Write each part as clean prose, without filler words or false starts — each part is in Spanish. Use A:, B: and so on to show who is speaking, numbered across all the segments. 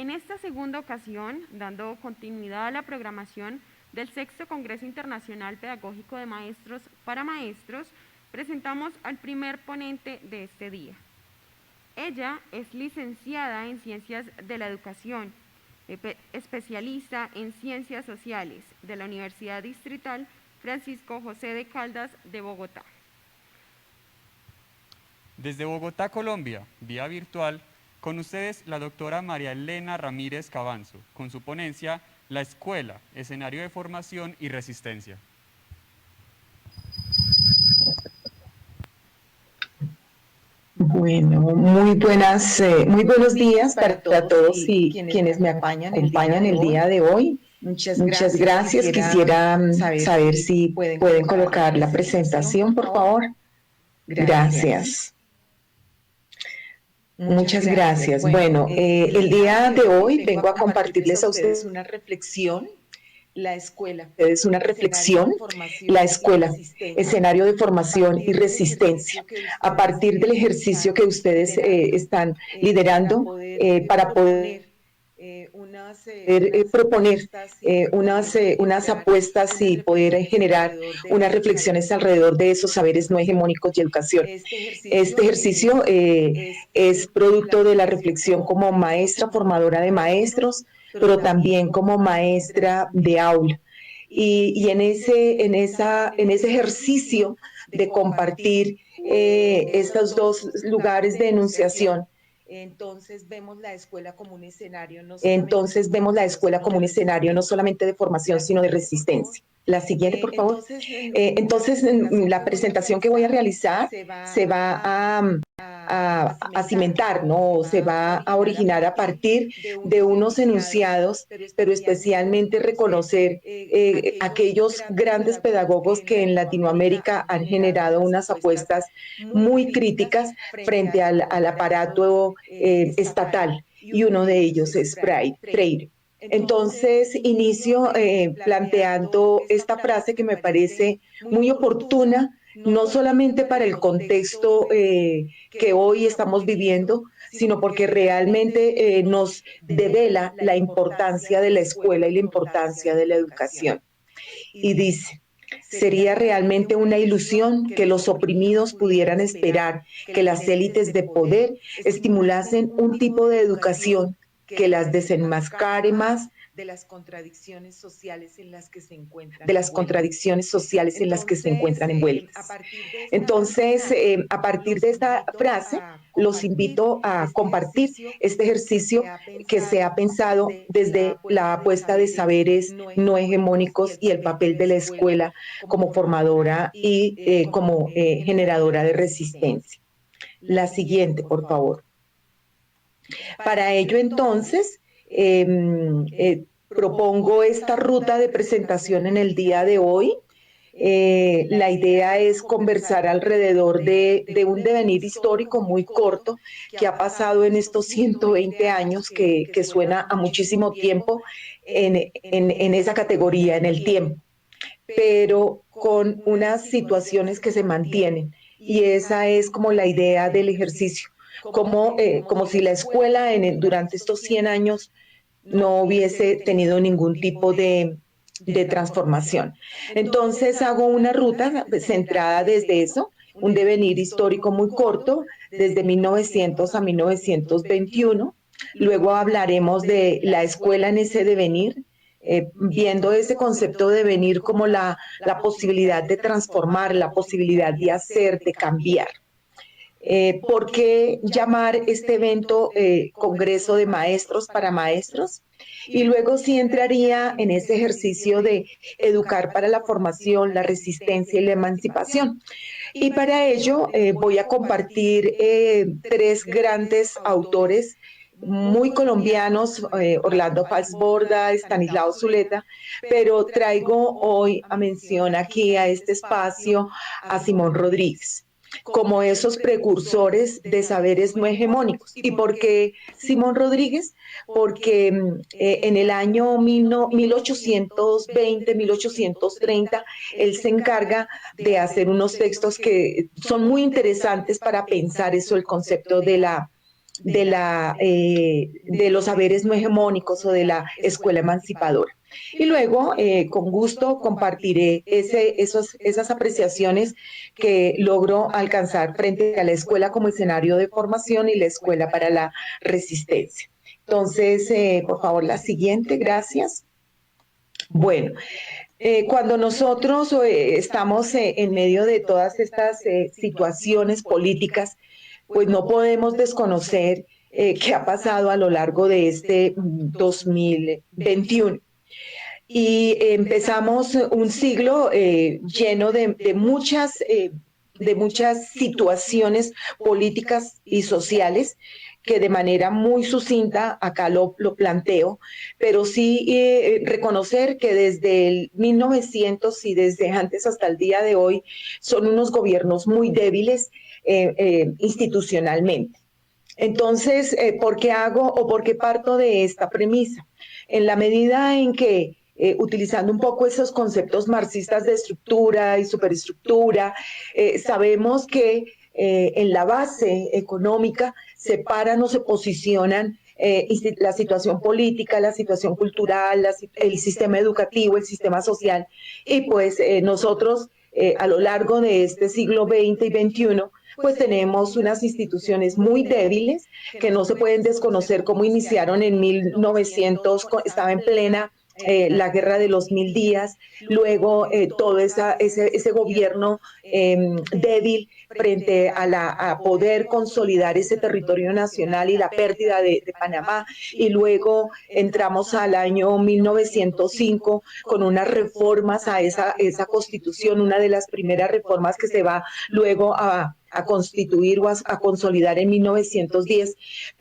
A: En esta segunda ocasión, dando continuidad a la programación del Sexto Congreso Internacional Pedagógico de Maestros para Maestros, presentamos al primer ponente de este día. Ella es licenciada en Ciencias de la Educación, especialista en Ciencias Sociales de la Universidad Distrital Francisco José de Caldas de Bogotá.
B: Desde Bogotá, Colombia, vía virtual, con ustedes la doctora María Elena Ramírez Cabanzo, con su ponencia La Escuela, escenario de formación y resistencia.
C: Bueno, muy buenos días para todos y quienes me acompañan el día de hoy. Muchas gracias. Quisiera saber si pueden colocar la presentación, por favor. Gracias. Muchas gracias. Bueno, el día de hoy vengo a compartirles a ustedes una reflexión. La escuela, escenario de formación y resistencia, a partir del ejercicio que ustedes están liderando para poder proponer unas apuestas y poder generar unas reflexiones alrededor de esos saberes no hegemónicos y educación. Este ejercicio es producto de la reflexión como maestra formadora de maestros, pero también como maestra de aula. Y en ese ejercicio de compartir estos dos lugares de enunciación, entonces vemos la escuela como un escenario no solamente de formación, sino de resistencia. La siguiente, por favor. Entonces, la presentación que voy a realizar se va a cimentar, ¿no? Se va a originar a partir de unos enunciados, pero especialmente reconocer aquellos grandes pedagogos que en Latinoamérica han generado unas apuestas muy críticas frente al aparato estatal, y uno de ellos es Freire. Entonces inicio planteando esta frase que me parece muy oportuna, no solamente para el contexto que hoy estamos viviendo, sino porque realmente nos devela la importancia de la escuela y la importancia de la educación. Y dice: sería realmente una ilusión que los oprimidos pudieran esperar que las élites de poder estimulasen un tipo de educación que las desenmascare más de las contradicciones sociales en las que se encuentran envueltas. Entonces, a partir de esta frase, los invito a compartir este ejercicio que se ha pensado desde la apuesta de saberes no hegemónicos y el papel de la escuela como formadora y como generadora de resistencia. La siguiente, por favor. Para ello, entonces, propongo esta ruta de presentación en el día de hoy. La idea es conversar alrededor de un devenir histórico muy corto que ha pasado en estos 120 años, que suena a muchísimo tiempo en esa categoría, en el tiempo, pero con unas situaciones que se mantienen, y esa es como la idea del ejercicio. Como si la escuela durante estos 100 años no hubiese tenido ningún tipo de transformación. Entonces hago una ruta centrada desde eso, un devenir histórico muy corto, desde 1900 a 1921. Luego hablaremos de la escuela en ese devenir, viendo ese concepto de devenir como la posibilidad de transformar, la posibilidad de hacer, de cambiar. ¿Por qué llamar este evento Congreso de Maestros para Maestros? Y luego sí entraría en ese ejercicio de educar para la formación, la resistencia y la emancipación. Y para ello voy a compartir tres grandes autores muy colombianos, Orlando Fals Borda, Estanislao Zuleta, pero traigo hoy a mención aquí a este espacio a Simón Rodríguez, como esos precursores de saberes no hegemónicos. ¿Y por qué Simón Rodríguez? Porque en el año 1820, 1830, él se encarga de hacer unos textos que son muy interesantes para pensar eso, el concepto de la de los saberes no hegemónicos o de la escuela emancipadora. Y luego, con gusto, compartiré esas apreciaciones que logro alcanzar frente a la escuela como escenario de formación y la escuela para la resistencia. Entonces, por favor, la siguiente, gracias. Bueno, cuando nosotros estamos en medio de todas estas situaciones políticas, pues no podemos desconocer qué ha pasado a lo largo de este 2021. Y empezamos un siglo lleno de muchas situaciones políticas y sociales que de manera muy sucinta acá lo planteo, pero sí reconocer que desde el 1900 y desde antes hasta el día de hoy son unos gobiernos muy débiles institucionalmente. Entonces, ¿por qué hago o por qué parto de esta premisa? En la medida en que utilizando un poco esos conceptos marxistas de estructura y superestructura, sabemos que en la base económica se paran o se posicionan la situación política, la situación cultural, el sistema educativo, el sistema social, y pues nosotros a lo largo de este siglo XX y XXI, pues tenemos unas instituciones muy débiles que no se pueden desconocer cómo iniciaron en 1900, estaba en plena la guerra de los 1000 días, luego todo ese gobierno débil frente a poder consolidar ese territorio nacional y la pérdida de Panamá, y luego entramos al año 1905 con unas reformas a esa constitución, una de las primeras reformas que se va luego a constituir o a consolidar en 1910,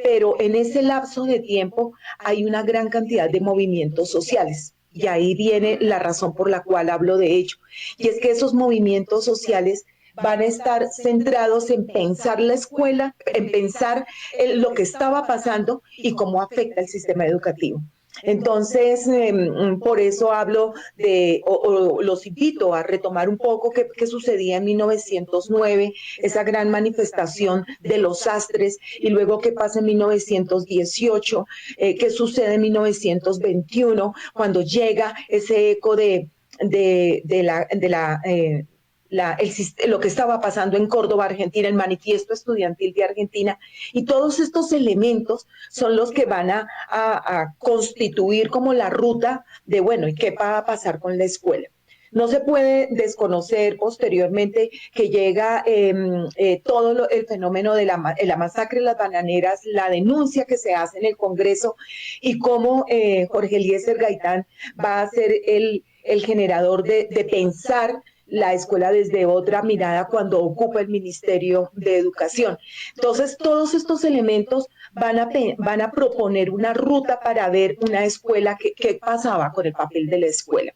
C: pero en ese lapso de tiempo hay una gran cantidad de movimientos sociales. Y ahí viene la razón por la cual hablo de ello. Y es que esos movimientos sociales van a estar centrados en pensar la escuela, en pensar lo que estaba pasando y cómo afecta el sistema educativo. Entonces, por eso hablo o los invito a retomar un poco qué sucedía en 1909, esa gran manifestación de los sastres, y luego qué pasa en 1918, qué sucede en 1921, cuando llega ese eco lo que estaba pasando en Córdoba, Argentina, el manifiesto estudiantil de Argentina, y todos estos elementos son los que van a constituir como la ruta de, bueno, ¿y qué va a pasar con la escuela? No se puede desconocer posteriormente que llega todo el fenómeno de la masacre de las bananeras, la denuncia que se hace en el Congreso, y cómo Jorge Eliezer Gaitán va a ser el generador de pensar la escuela desde otra mirada cuando ocupa el Ministerio de Educación. Entonces, todos estos elementos van a proponer una ruta para ver una escuela, qué pasaba con el papel de la escuela.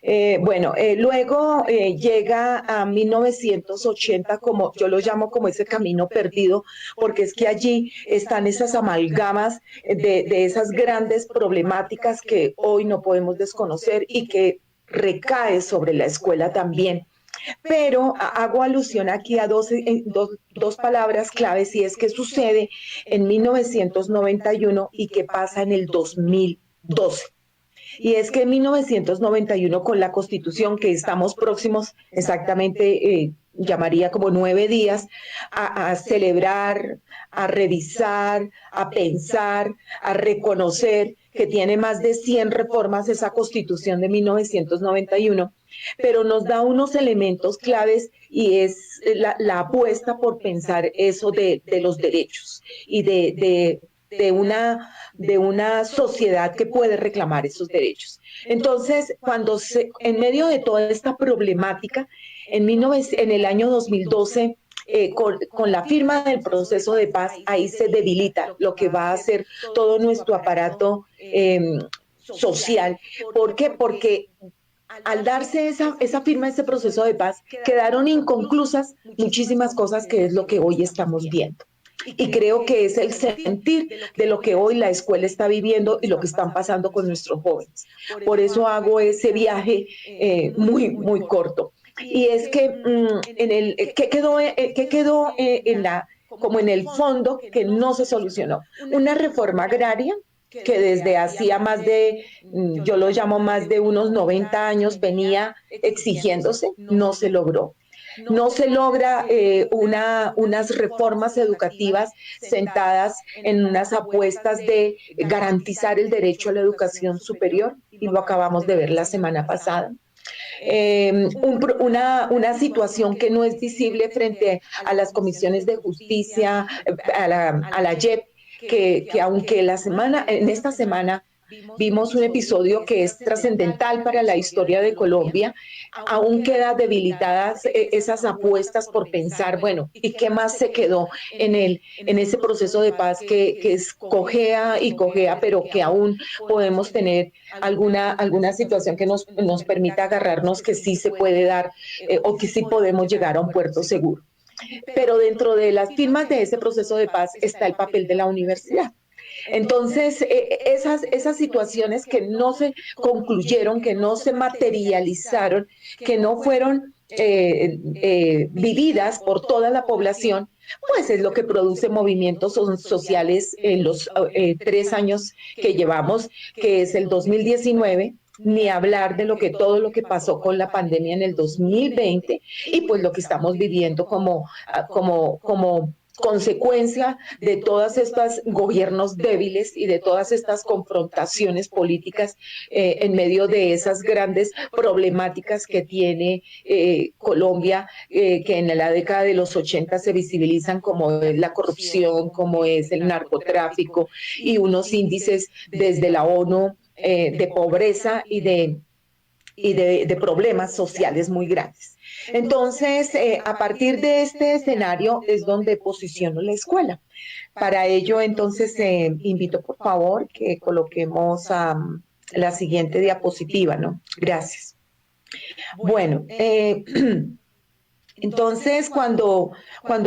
C: Luego llega a 1980, como yo lo llamo, como ese camino perdido, porque es que allí están esas amalgamas de esas grandes problemáticas que hoy no podemos desconocer y que recae sobre la escuela también. Pero hago alusión aquí a dos palabras claves, y es que sucede en 1991 y qué pasa en el 2012. Y es que en 1991, con la Constitución, que estamos próximos exactamente, llamaría como 9 días, a celebrar, a revisar, a pensar, a reconocer que tiene más de 100 reformas esa Constitución de 1991, pero nos da unos elementos claves, y es la apuesta por pensar eso de los derechos y de una sociedad que puede reclamar esos derechos. Entonces, en medio de toda esta problemática, en el año 2012, con la firma del proceso de paz, ahí se debilita lo que va a ser todo nuestro aparato social. ¿Por qué? Porque al darse esa firma, ese proceso de paz, quedaron inconclusas muchísimas cosas, que es lo que hoy estamos viendo. Y creo que es el sentir de lo que hoy la escuela está viviendo y lo que están pasando con nuestros jóvenes. Por eso hago ese viaje muy, muy corto. Y es que ¿qué quedó en la como en el fondo que no se solucionó. Una reforma agraria que desde hacía más de, yo lo llamo más de unos 90 años, venía exigiéndose, no se logró. No se logra unas reformas educativas sentadas en unas apuestas de garantizar el derecho a la educación superior, y lo acabamos de ver la semana pasada. Una situación que no es visible frente a las comisiones de justicia, a la JEP, que aunque en esta semana vimos un episodio que es trascendental para la historia de Colombia, aún quedan debilitadas esas apuestas por pensar, bueno, ¿y qué más se quedó en ese proceso de paz que es cojea y cojea, pero que aún podemos tener alguna situación que nos permita agarrarnos que sí se puede dar o que sí podemos llegar a un puerto seguro? Pero dentro de las firmas de ese proceso de paz está el papel de la universidad. Entonces, esas situaciones que no se concluyeron, que no se materializaron, que no fueron vividas por toda la población, pues es lo que produce movimientos sociales en los 3 años que llevamos, que es el 2019, ni hablar de todo lo que pasó con la pandemia en el 2020 y pues lo que estamos viviendo como consecuencia de todas estas gobiernos débiles y de todas estas confrontaciones políticas en medio de esas grandes problemáticas que tiene Colombia, que en la década de los 80 se visibilizan, como es la corrupción, como es el narcotráfico y unos índices desde la ONU de pobreza y de problemas sociales muy grandes. Entonces, a partir de este escenario es donde posiciono la escuela. Para ello, entonces, invito por favor que coloquemos la siguiente diapositiva, ¿no? Gracias. Bueno, entonces cuando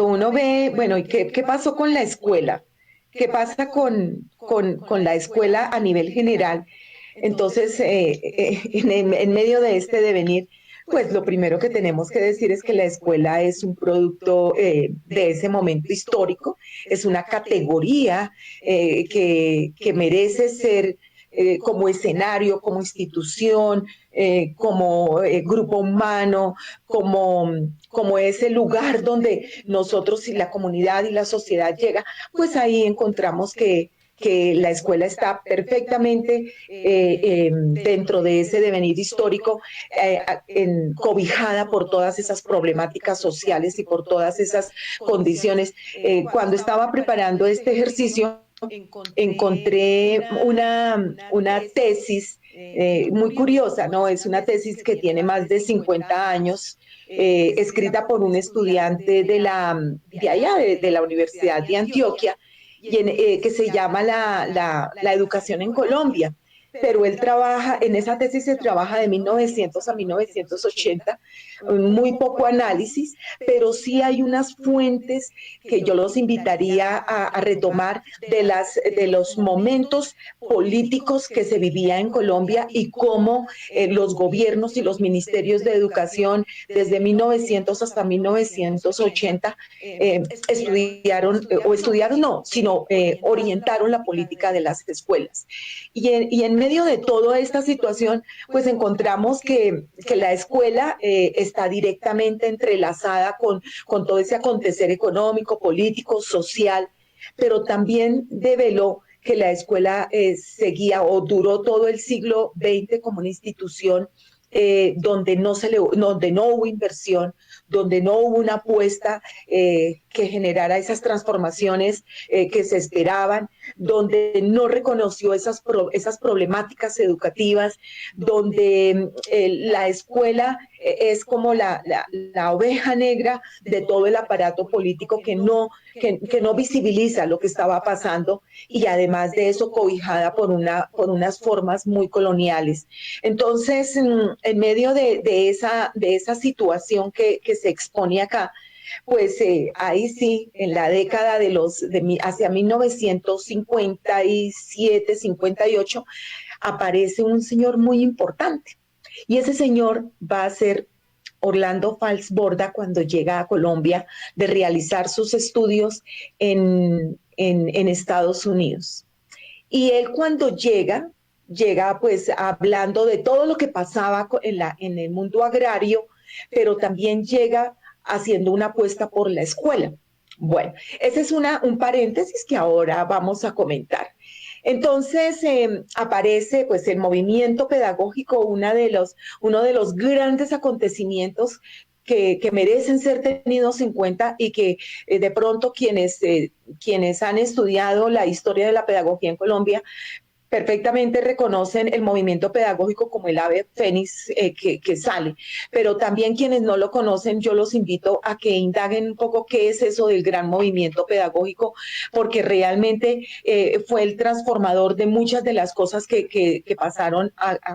C: uno ve, bueno, ¿y qué pasó con la escuela? ¿Qué pasa con la escuela a nivel general? Entonces, en medio de este devenir, pues lo primero que tenemos que decir es que la escuela es un producto de ese momento histórico, es una categoría que merece ser como escenario, como institución, como grupo humano, como ese lugar donde nosotros y la comunidad y la sociedad llega, pues ahí encontramos que la escuela está perfectamente dentro de ese devenir histórico, cobijada por todas esas problemáticas sociales y por todas esas condiciones. Cuando estaba preparando este ejercicio, encontré una tesis muy curiosa, ¿no? Es una tesis que tiene más de 50 años, escrita por un estudiante de allá, de la Universidad de Antioquia, que se llama la educación en Colombia. Pero él trabaja, en esa tesis se trabaja de 1900 a 1980, muy poco análisis, pero sí hay unas fuentes que yo los invitaría a retomar de los momentos políticos que se vivía en Colombia y cómo los gobiernos y los ministerios de educación desde 1900 hasta 1980 orientaron la política de las escuelas. Y en medio de toda esta situación, pues encontramos que la escuela está directamente entrelazada con todo ese acontecer económico, político, social, pero también develó que la escuela seguía o duró todo el siglo XX como una institución donde no hubo inversión, donde no hubo una apuesta que generara esas transformaciones que se esperaban, donde no reconoció esas problemáticas educativas, donde la escuela es como la oveja negra de todo el aparato político que no visibiliza lo que estaba pasando, y además de eso cobijada por unas formas muy coloniales. Entonces, en medio de esa situación que se expone acá, pues ahí sí, en la década hacia 1957, 58, aparece un señor muy importante. Y ese señor va a ser Orlando Falsborda cuando llega a Colombia de realizar sus estudios en Estados Unidos. Y él cuando llega pues hablando de todo lo que pasaba en el mundo agrario, pero también llega haciendo una apuesta por la escuela. Bueno, ese es un paréntesis que ahora vamos a comentar. Entonces aparece pues el movimiento pedagógico, uno de los grandes acontecimientos que merecen ser tenidos en cuenta y que de pronto quienes han estudiado la historia de la pedagogía en Colombia perfectamente reconocen el movimiento pedagógico como el ave fénix que sale, pero también quienes no lo conocen, yo los invito a que indaguen un poco qué es eso del gran movimiento pedagógico, porque realmente fue el transformador de muchas de las cosas que pasaron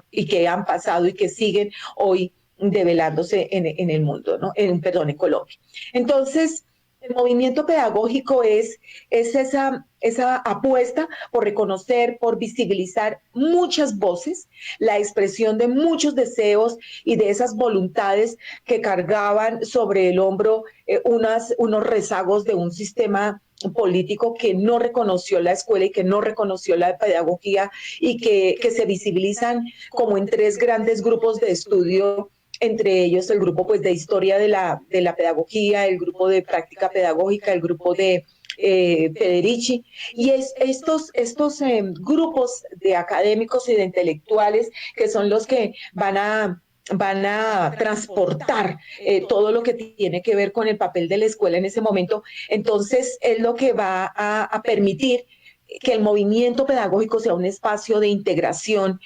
C: y que han pasado y que siguen hoy develándose en el mundo, ¿no? Perdón, en Colombia. Entonces, el movimiento pedagógico es esa apuesta por reconocer, por visibilizar muchas voces, la expresión de muchos deseos y de esas voluntades que cargaban sobre el hombro unos rezagos de un sistema político que no reconoció la escuela y que no reconoció la pedagogía y que se visibilizan como en tres grandes grupos de estudio, entre ellos el grupo pues de historia de la pedagogía, el grupo de práctica pedagógica, el grupo de Federici, y estos grupos de académicos y de intelectuales que son los que van a transportar todo lo que tiene que ver con el papel de la escuela en ese momento. Entonces es lo que va a permitir que el movimiento pedagógico sea un espacio de integración,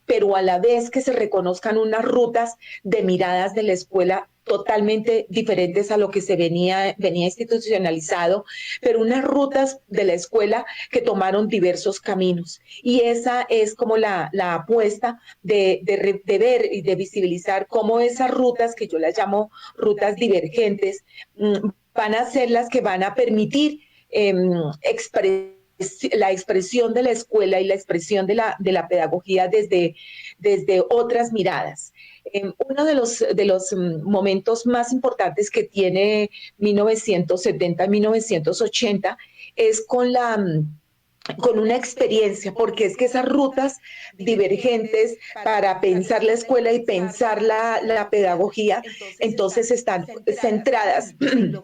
C: pero a la vez que se reconozcan unas rutas de miradas de la escuela totalmente diferentes a lo que se venía institucionalizado, pero unas rutas de la escuela que tomaron diversos caminos. Y esa es como la apuesta de ver y de visibilizar cómo esas rutas, que yo las llamo rutas divergentes, van a ser las que van a permitir la expresión de la escuela y la expresión de la pedagogía desde otras miradas. Uno de los momentos más importantes que tiene 1970-1980 es con una experiencia, porque es que esas rutas divergentes para pensar la escuela y pensar la pedagogía, entonces están centradas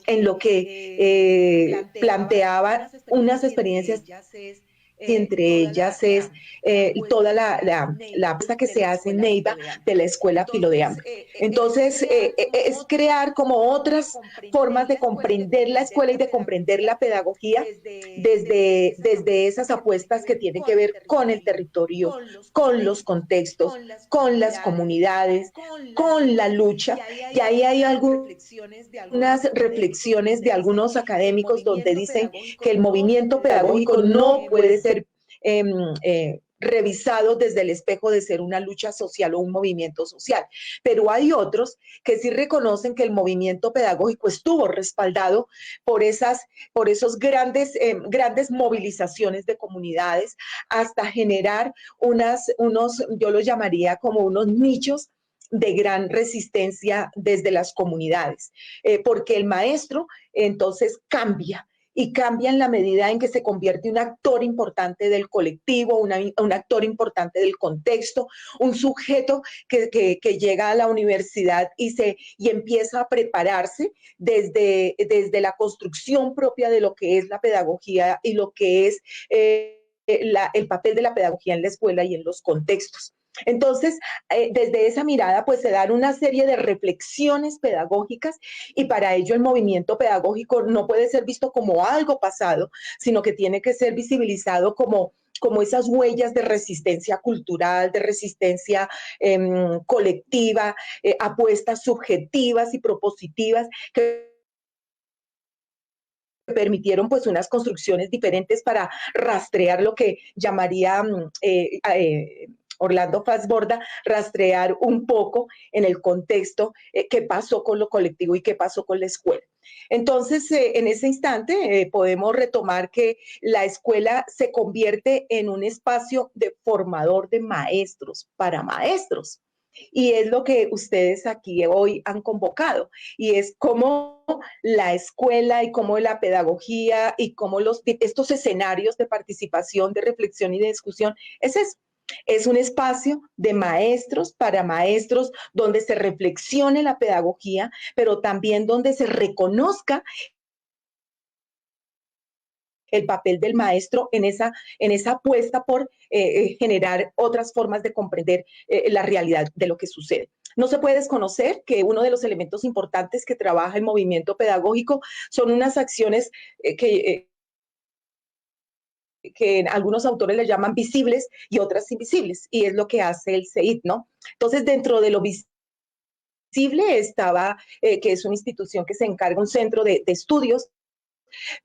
C: en lo que planteaba unas experiencias y entre ellas es toda la apuesta que se hace en Neiva de la escuela Filo de Hambre. Entonces, es crear como otras formas de comprender la escuela y de comprender la pedagogía desde esas apuestas que tienen que ver con el territorio, con los contextos, con las comunidades, con la lucha. Y ahí hay unas reflexiones de algunos académicos donde dicen que el movimiento pedagógico no puede ser revisado desde el espejo de ser una lucha social o un movimiento social. Pero hay otros que sí reconocen que el movimiento pedagógico estuvo respaldado por esos grandes movilizaciones de comunidades hasta generar yo lo llamaría como unos nichos de gran resistencia desde las comunidades, porque el maestro entonces cambia, y cambia en la medida en que se convierte en un actor importante del colectivo, un actor importante del contexto, un sujeto que llega a la universidad y empieza a prepararse desde la construcción propia de lo que es la pedagogía y lo que es el papel de la pedagogía en la escuela y en los contextos. Entonces, desde esa mirada, pues se dan una serie de reflexiones pedagógicas, y para ello el movimiento pedagógico no puede ser visto como algo pasado, sino que tiene que ser visibilizado como esas huellas de resistencia cultural, de resistencia colectiva, apuestas subjetivas y propositivas que permitieron pues unas construcciones diferentes para rastrear lo que llamaría Orlando Fassborda, rastrear un poco en el contexto qué pasó con lo colectivo y qué pasó con la escuela. Entonces, en ese instante podemos retomar que la escuela se convierte en un espacio de formador de maestros para maestros. Y es lo que ustedes aquí hoy han convocado, y es cómo la escuela y cómo la pedagogía y cómo estos escenarios de participación, de reflexión y de discusión, es eso. Es un espacio de maestros para maestros donde se reflexione la pedagogía, pero también donde se reconozca el papel del maestro en esa apuesta por generar otras formas de comprender la realidad de lo que sucede. No se puede desconocer que uno de los elementos importantes que trabaja el movimiento pedagógico son unas acciones que algunos autores le llaman visibles y otras invisibles, y es lo que hace el CEID, ¿no? Entonces, dentro de lo visible estaba, que es una institución que se encarga, un centro de estudios,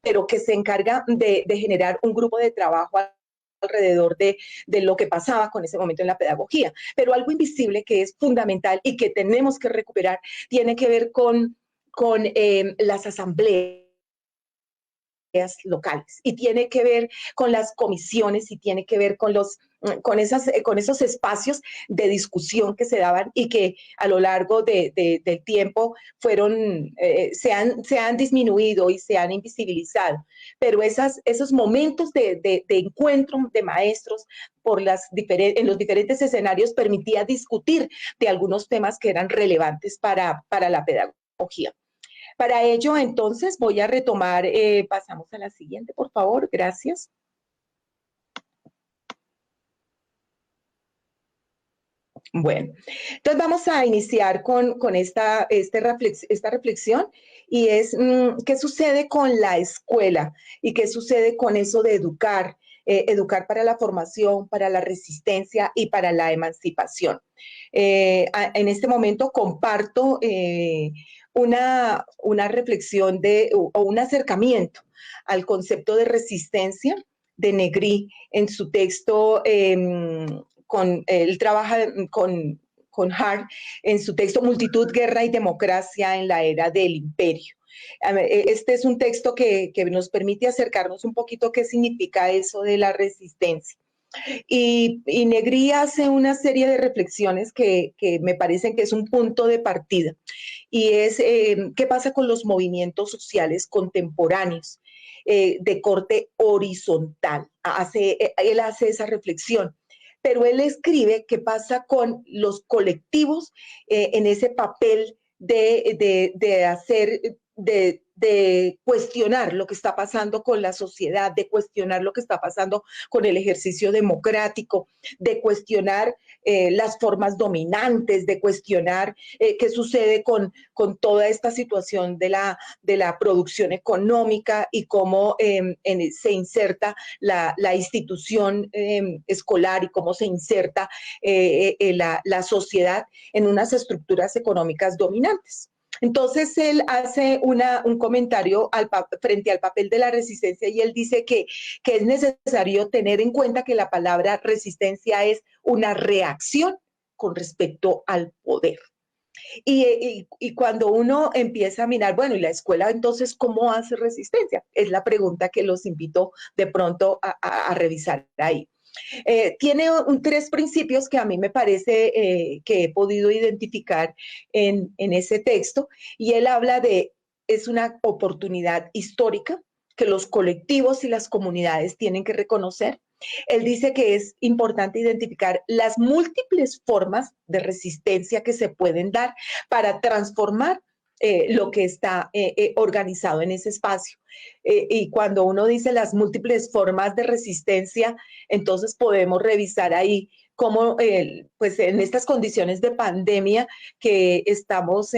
C: pero que se encarga de generar un grupo de trabajo alrededor de lo que pasaba con ese momento en la pedagogía. Pero algo invisible que es fundamental y que tenemos que recuperar tiene que ver con las asambleas locales, y tiene que ver con las comisiones, y tiene que ver con con esos espacios de discusión que se daban y que a lo largo del tiempo se han disminuido y se han invisibilizado. Pero esos momentos de encuentro de maestros en los diferentes escenarios permitía discutir de algunos temas que eran relevantes para la pedagogía. Para ello, entonces, voy a retomar, pasamos a la siguiente, por favor, gracias. Bueno, entonces vamos a iniciar con esta reflexión, y es qué sucede con la escuela y qué sucede con eso de educar para la formación, para la resistencia y para la emancipación. En este momento comparto una reflexión o un acercamiento al concepto de resistencia de Negri en su texto. Él trabaja con Hart en su texto Multitud, Guerra y Democracia en la Era del Imperio. Este es un texto que nos permite acercarnos un poquito a qué significa eso de la resistencia. Y Negri hace una serie de reflexiones que me parecen que es un punto de partida, y es qué pasa con los movimientos sociales contemporáneos de corte horizontal. Él hace esa reflexión, pero él escribe qué pasa con los colectivos en ese papel de cuestionar lo que está pasando con la sociedad, de cuestionar lo que está pasando con el ejercicio democrático, de cuestionar las formas dominantes, de cuestionar qué sucede con toda esta situación de la producción económica y cómo se inserta la institución escolar, y cómo se inserta la sociedad en unas estructuras económicas dominantes. Entonces él hace un comentario frente al papel de la resistencia, y él dice que es necesario tener en cuenta que la palabra resistencia es una reacción con respecto al poder. Y cuando uno empieza a mirar, bueno, ¿y la escuela entonces cómo hace resistencia? Es la pregunta que los invito de pronto a revisar ahí. Tiene tres principios que a mí me parece que he podido identificar en ese texto, y él habla es una oportunidad histórica que los colectivos y las comunidades tienen que reconocer. Él dice que es importante identificar las múltiples formas de resistencia que se pueden dar para transformar lo que está organizado en ese espacio. Y cuando uno dice las múltiples formas de resistencia, entonces podemos revisar ahí cómo, pues en estas condiciones de pandemia que estamos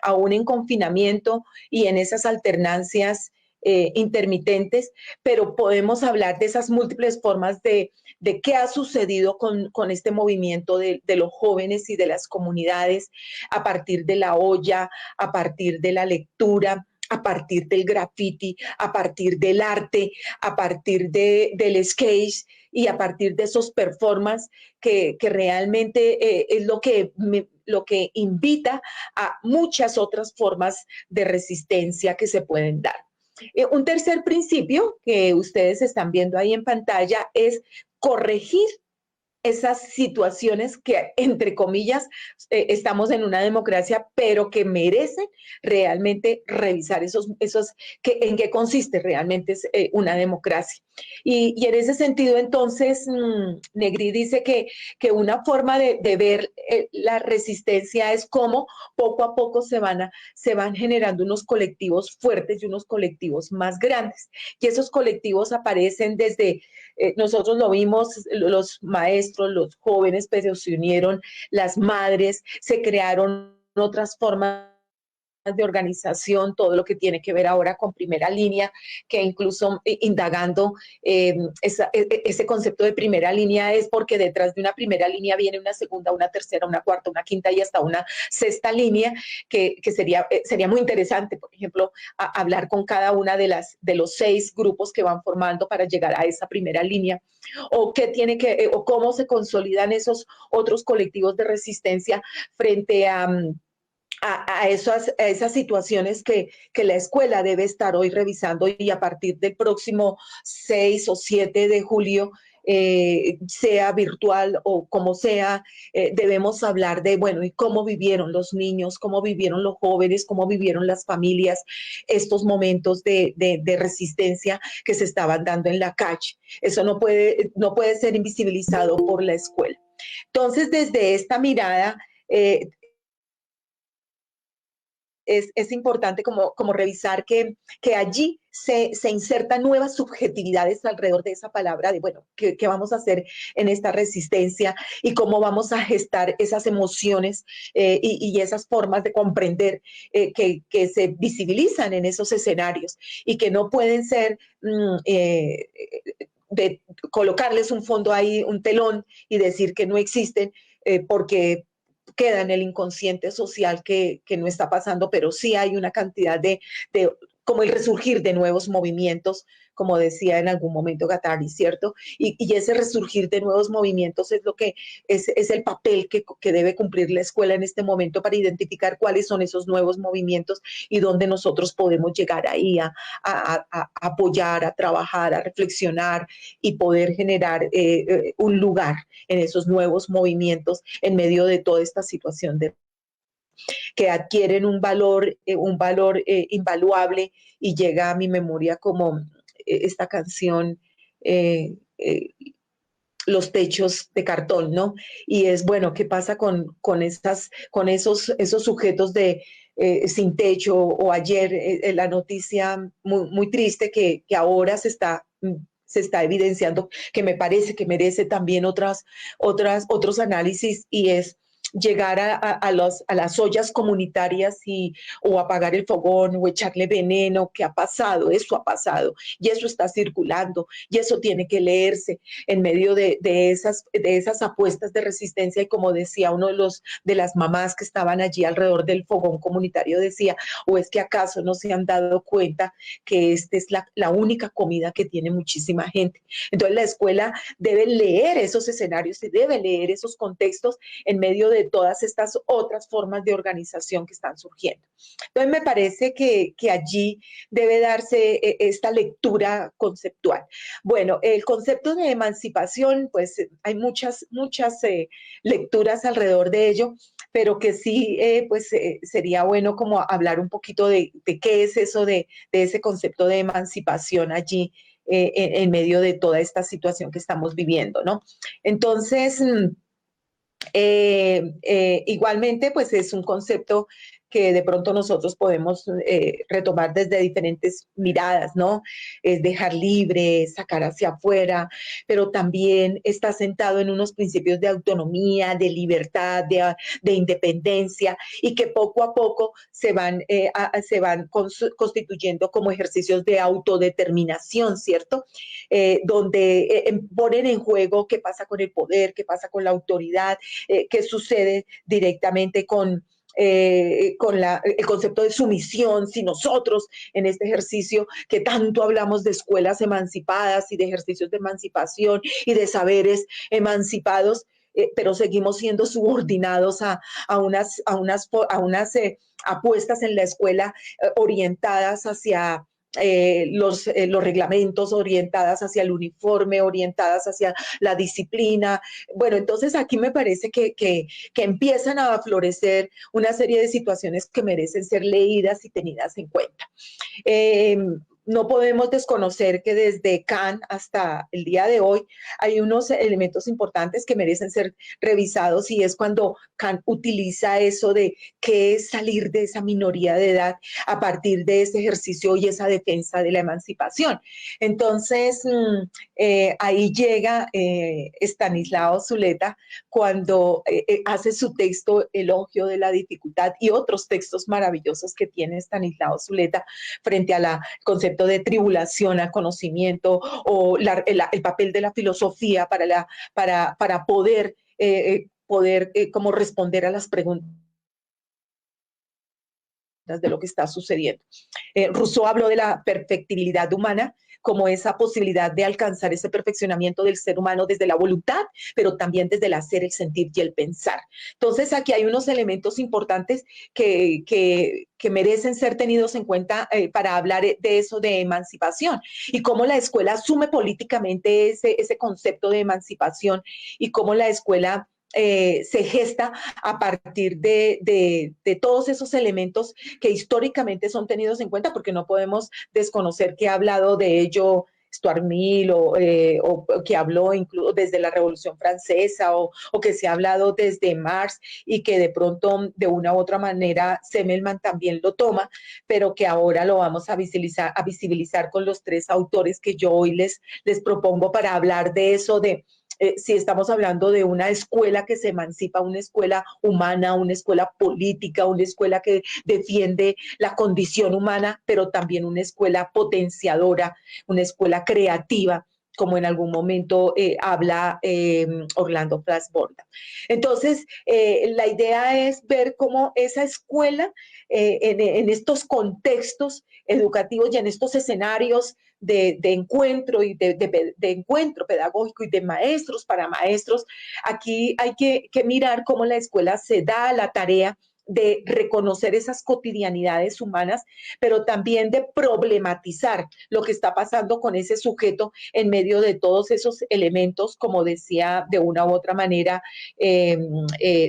C: aún en confinamiento y en esas alternancias intermitentes, pero podemos hablar de esas múltiples formas de qué ha sucedido con este movimiento de los jóvenes y de las comunidades a partir de la olla, a partir de la lectura, a partir del graffiti, a partir del arte, a partir del skate y a partir de esos performances que realmente es lo que invita a muchas otras formas de resistencia que se pueden dar. Un tercer principio que ustedes están viendo ahí en pantalla es corregir esas situaciones que, entre comillas, estamos en una democracia, pero que merecen realmente revisar en qué consiste realmente una democracia. Y en ese sentido, entonces, Negri dice que una forma de ver la resistencia es cómo poco a poco se van generando unos colectivos fuertes y unos colectivos más grandes. Y esos colectivos aparecen desde, nosotros lo vimos, los maestros, los jóvenes, pero se unieron las madres, se crearon otras formas de organización, todo lo que tiene que ver ahora con primera línea, que incluso indagando ese concepto de primera línea es porque detrás de una primera línea viene una segunda, una tercera, una cuarta, una quinta y hasta una sexta línea, que sería muy interesante, por ejemplo, hablar con cada una de los 6 grupos que van formando para llegar a esa primera línea, o qué tiene o cómo se consolidan esos otros colectivos de resistencia frente a esas situaciones que la escuela debe estar hoy revisando, y a partir del próximo 6 o 7 de julio, sea virtual o como sea, debemos hablar de, bueno, y cómo vivieron los niños, cómo vivieron los jóvenes, cómo vivieron las familias estos momentos de resistencia que se estaban dando en la calle. Eso no puede ser invisibilizado por la escuela. Entonces, desde esta mirada, es importante como revisar que allí se insertan nuevas subjetividades alrededor de esa palabra de, bueno, ¿qué vamos a hacer en esta resistencia y cómo vamos a gestar esas emociones y esas formas de comprender que se visibilizan en esos escenarios y que no pueden ser de colocarles un fondo ahí, un telón y decir que no existen porque queda en el inconsciente social que no está pasando, pero sí hay una cantidad como el resurgir de nuevos movimientos, como decía en algún momento Gattari, ¿cierto? Y ese resurgir de nuevos movimientos es lo que es el papel que debe cumplir la escuela en este momento para identificar cuáles son esos nuevos movimientos y dónde nosotros podemos llegar ahí a apoyar, a trabajar, a reflexionar y poder generar un lugar en esos nuevos movimientos en medio de toda esta situación que adquieren un valor invaluable, y llega a mi memoria como esta canción, eh, eh, Los techos de cartón, ¿no? Y es, bueno, ¿qué pasa con esos sujetos sin techo? O ayer la noticia muy triste que ahora se está evidenciando, que me parece que merece también otros análisis, y es llegar a las ollas comunitarias o apagar el fogón o echarle veneno. ¿Qué ha pasado? Eso ha pasado y eso está circulando y eso tiene que leerse en medio de esas apuestas de resistencia. Y como decía uno de las mamás que estaban allí alrededor del fogón comunitario, decía, o es que acaso no se han dado cuenta que esta es la única comida que tiene muchísima gente. Entonces la escuela debe leer esos escenarios y debe leer esos contextos en medio de todas estas otras formas de organización que están surgiendo. Entonces me parece que allí debe darse esta lectura conceptual. Bueno, el concepto de emancipación, pues hay muchas lecturas alrededor de ello, pero que sí, pues sería bueno como hablar un poquito de qué es eso de ese concepto de emancipación allí en medio de toda esta situación que estamos viviendo, ¿no? Entonces, igualmente, pues es un concepto que de pronto nosotros podemos retomar desde diferentes miradas, ¿no? Es dejar libre, sacar hacia afuera, pero también está sentado en unos principios de autonomía, de libertad, de independencia, y que poco a poco se van constituyendo como ejercicios de autodeterminación, ¿cierto? Donde ponen en juego qué pasa con el poder, qué pasa con la autoridad, qué sucede directamente con el concepto de sumisión, si nosotros en este ejercicio que tanto hablamos de escuelas emancipadas y de ejercicios de emancipación y de saberes emancipados, pero seguimos siendo subordinados a unas apuestas en la escuela orientadas los reglamentos, orientadas hacia el uniforme, orientadas hacia la disciplina. Bueno, entonces aquí me parece que empiezan a florecer una serie de situaciones que merecen ser leídas y tenidas en cuenta. Eh, no podemos desconocer que desde Kant hasta el día de hoy hay unos elementos importantes que merecen ser revisados, y es cuando Kant utiliza eso de qué es salir de esa minoría de edad a partir de ese ejercicio y esa defensa de la emancipación. Entonces, ahí llega Estanislao Zuleta cuando hace su texto Elogio de la dificultad, y otros textos maravillosos que tiene Estanislao Zuleta frente al concepto de tribulación al conocimiento, o el papel de la filosofía para poder como responder a las preguntas de lo que está sucediendo. Rousseau habló de la perfectibilidad humana como esa posibilidad de alcanzar ese perfeccionamiento del ser humano desde la voluntad, pero también desde el hacer, el sentir y el pensar. Entonces, aquí hay unos elementos importantes que merecen ser tenidos en cuenta para hablar de eso de emancipación, y cómo la escuela asume políticamente ese concepto de emancipación, y cómo la escuela se gesta a partir de todos esos elementos que históricamente son tenidos en cuenta, porque no podemos desconocer que ha hablado de ello Stuart Mill, o que habló incluso desde la Revolución Francesa, o que se ha hablado desde Marx, y que de pronto de una u otra manera Semmelman también lo toma, pero que ahora lo vamos a visibilizar con los tres autores que yo hoy les propongo para hablar de eso, de si estamos hablando de una escuela que se emancipa, una escuela humana, una escuela política, una escuela que defiende la condición humana, pero también una escuela potenciadora, una escuela creativa, como en algún momento habla Orlando Flash-Borda. Entonces, la idea es ver cómo esa escuela, en estos contextos educativos y en estos escenarios de encuentro y de encuentro pedagógico y de maestros para maestros, aquí hay que mirar cómo la escuela se da la tarea de reconocer esas cotidianidades humanas, pero también de problematizar lo que está pasando con ese sujeto en medio de todos esos elementos, como decía de una u otra manera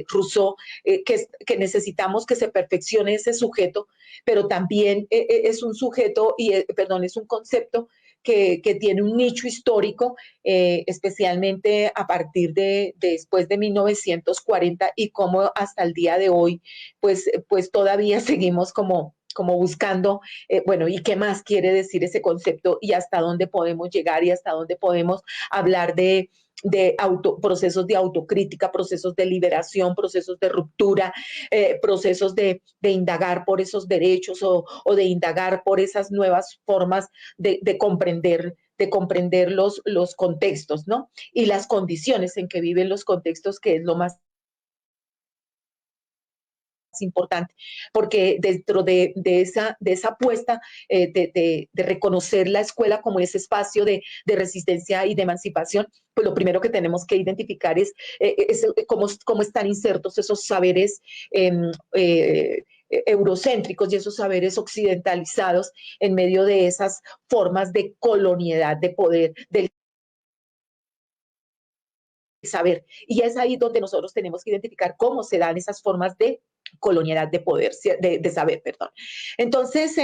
C: Rousseau, que necesitamos que se perfeccione ese sujeto, pero también es un sujeto, perdón, es un concepto que tiene un nicho histórico, especialmente a partir de después de 1940, y cómo hasta el día de hoy, pues todavía seguimos como buscando, bueno, ¿y qué más quiere decir ese concepto? Y hasta dónde podemos llegar, y hasta dónde podemos hablar procesos de autocrítica, procesos de liberación, procesos de ruptura, procesos de indagar por esos derechos, o de indagar por esas nuevas formas de comprender los contextos, ¿no? Y las condiciones en que viven los contextos, que es lo más importante, porque dentro de esa apuesta de reconocer la escuela como ese espacio de resistencia y de emancipación, pues lo primero que tenemos que identificar es cómo están insertos esos saberes eurocéntricos y esos saberes occidentalizados en medio de esas formas de colonialidad, de poder, del saber. Y es ahí donde nosotros tenemos que identificar cómo se dan esas formas de colonialidad de poder, de saber, perdón. Entonces,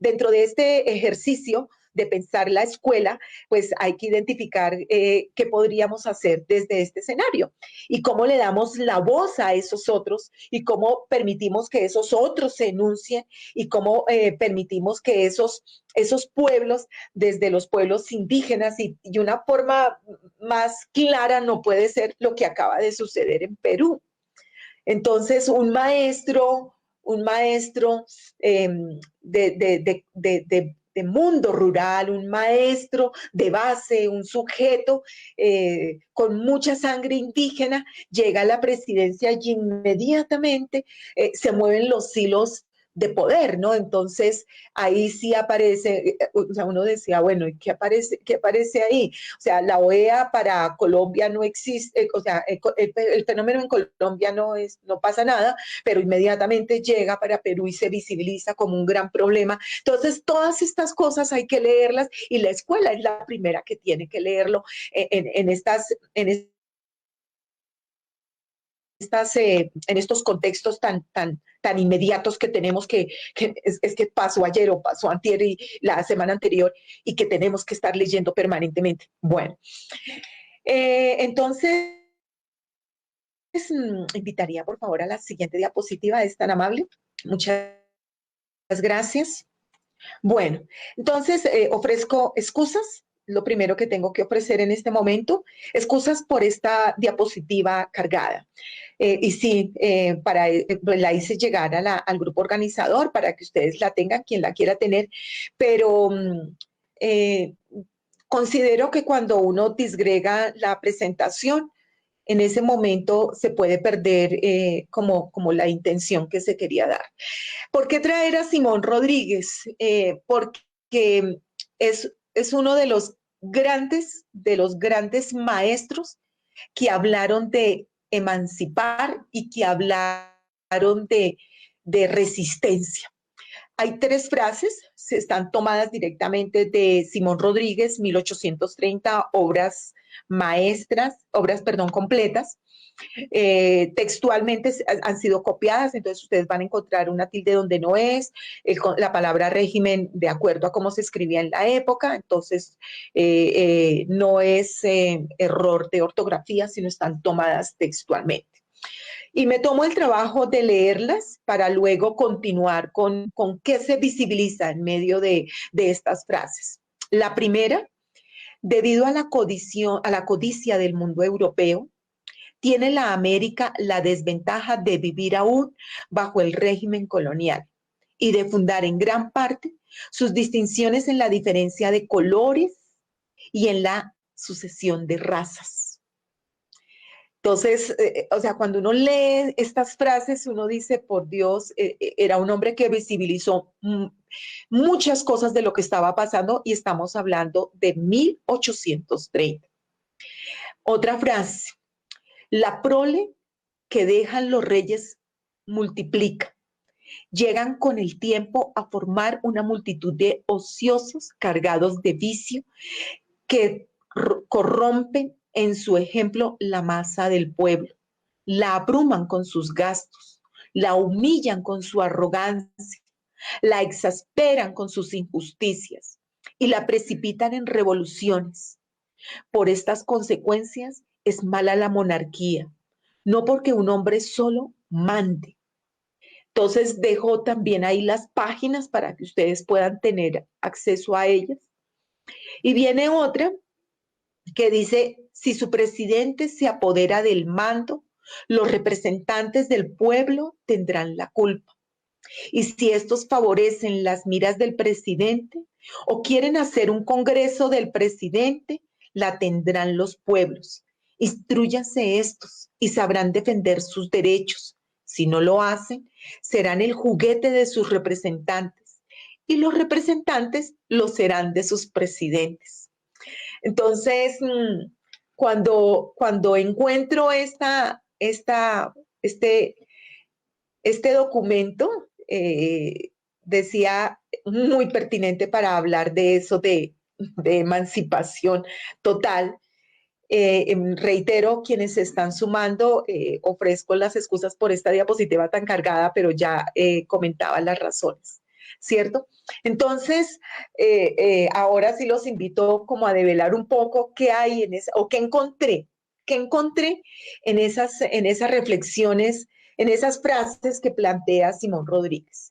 C: dentro de este ejercicio de pensar la escuela, pues hay que identificar qué podríamos hacer desde este escenario, y cómo le damos la voz a esos otros, y cómo permitimos que esos otros se enuncien, y cómo permitimos que esos pueblos, desde los pueblos indígenas, y una forma más clara no puede ser lo que acaba de suceder en Perú. Entonces, un maestro de mundo rural, un maestro de base, un sujeto con mucha sangre indígena, llega a la presidencia y inmediatamente se mueven los hilos de poder, ¿no? Entonces, ahí sí aparece, o sea, uno decía, bueno, ¿y qué aparece ahí? O sea, la OEA para Colombia no existe, o sea, el fenómeno en Colombia no pasa nada, pero inmediatamente llega para Perú y se visibiliza como un gran problema. Entonces, todas estas cosas hay que leerlas y la escuela es la primera que tiene que leerlo en estos contextos tan inmediatos que tenemos que es que pasó ayer o pasó antier y la semana anterior y que tenemos que estar leyendo permanentemente. Bueno, entonces invitaría por favor a la siguiente diapositiva, es tan amable. Muchas gracias. Bueno, entonces ofrezco excusas. Lo primero que tengo que ofrecer en este momento, excusas por esta diapositiva cargada. Y sí, la hice llegar al grupo organizador para que ustedes la tengan, quien la quiera tener, pero eh, considero que cuando uno disgrega la presentación, en ese momento se puede perder como la intención que se quería dar. ¿Por qué traer a Simón Rodríguez? Porque es uno de los grandes maestros que hablaron de emancipar y que hablaron de resistencia. Hay tres frases, están tomadas directamente de Simón Rodríguez, 1830, obras maestras, perdón, completas. Textualmente han sido copiadas, entonces ustedes van a encontrar una tilde donde no es, la palabra régimen de acuerdo a cómo se escribía en la época, entonces no es error de ortografía, sino están tomadas textualmente. Y me tomo el trabajo de leerlas para luego continuar con qué se visibiliza en medio de estas frases. La primera, debido a la codicia del mundo europeo, tiene la América la desventaja de vivir aún bajo el régimen colonial y de fundar en gran parte sus distinciones en la diferencia de colores y en la sucesión de razas. Entonces, o sea, cuando uno lee estas frases, uno dice, por Dios, era un hombre que visibilizó muchas cosas de lo que estaba pasando y estamos hablando de 1830. Otra frase, la prole que dejan los reyes multiplica. Llegan con el tiempo a formar una multitud de ociosos cargados de vicio que corrompen en su ejemplo la masa del pueblo, la abruman con sus gastos, la humillan con su arrogancia, la exasperan con sus injusticias y la precipitan en revoluciones. Por estas consecuencias es mala la monarquía, no porque un hombre solo mande. Entonces dejo también ahí las páginas para que ustedes puedan tener acceso a ellas. Y viene otra que dice, si su presidente se apodera del mando, los representantes del pueblo tendrán la culpa. Y si estos favorecen las miras del presidente o quieren hacer un congreso del presidente, la tendrán los pueblos. Instrúyanse estos y sabrán defender sus derechos. Si no lo hacen, serán el juguete de sus representantes y los representantes lo serán de sus presidentes. Entonces, cuando encuentro este documento, decía muy pertinente para hablar de eso, de emancipación total. Reitero, quienes se están sumando, ofrezco las excusas por esta diapositiva tan cargada, pero ya comentaba las razones, ¿cierto? Entonces, ahora sí los invito como a develar un poco qué hay en esa, o qué encontré en esas reflexiones, en esas frases que plantea Simón Rodríguez.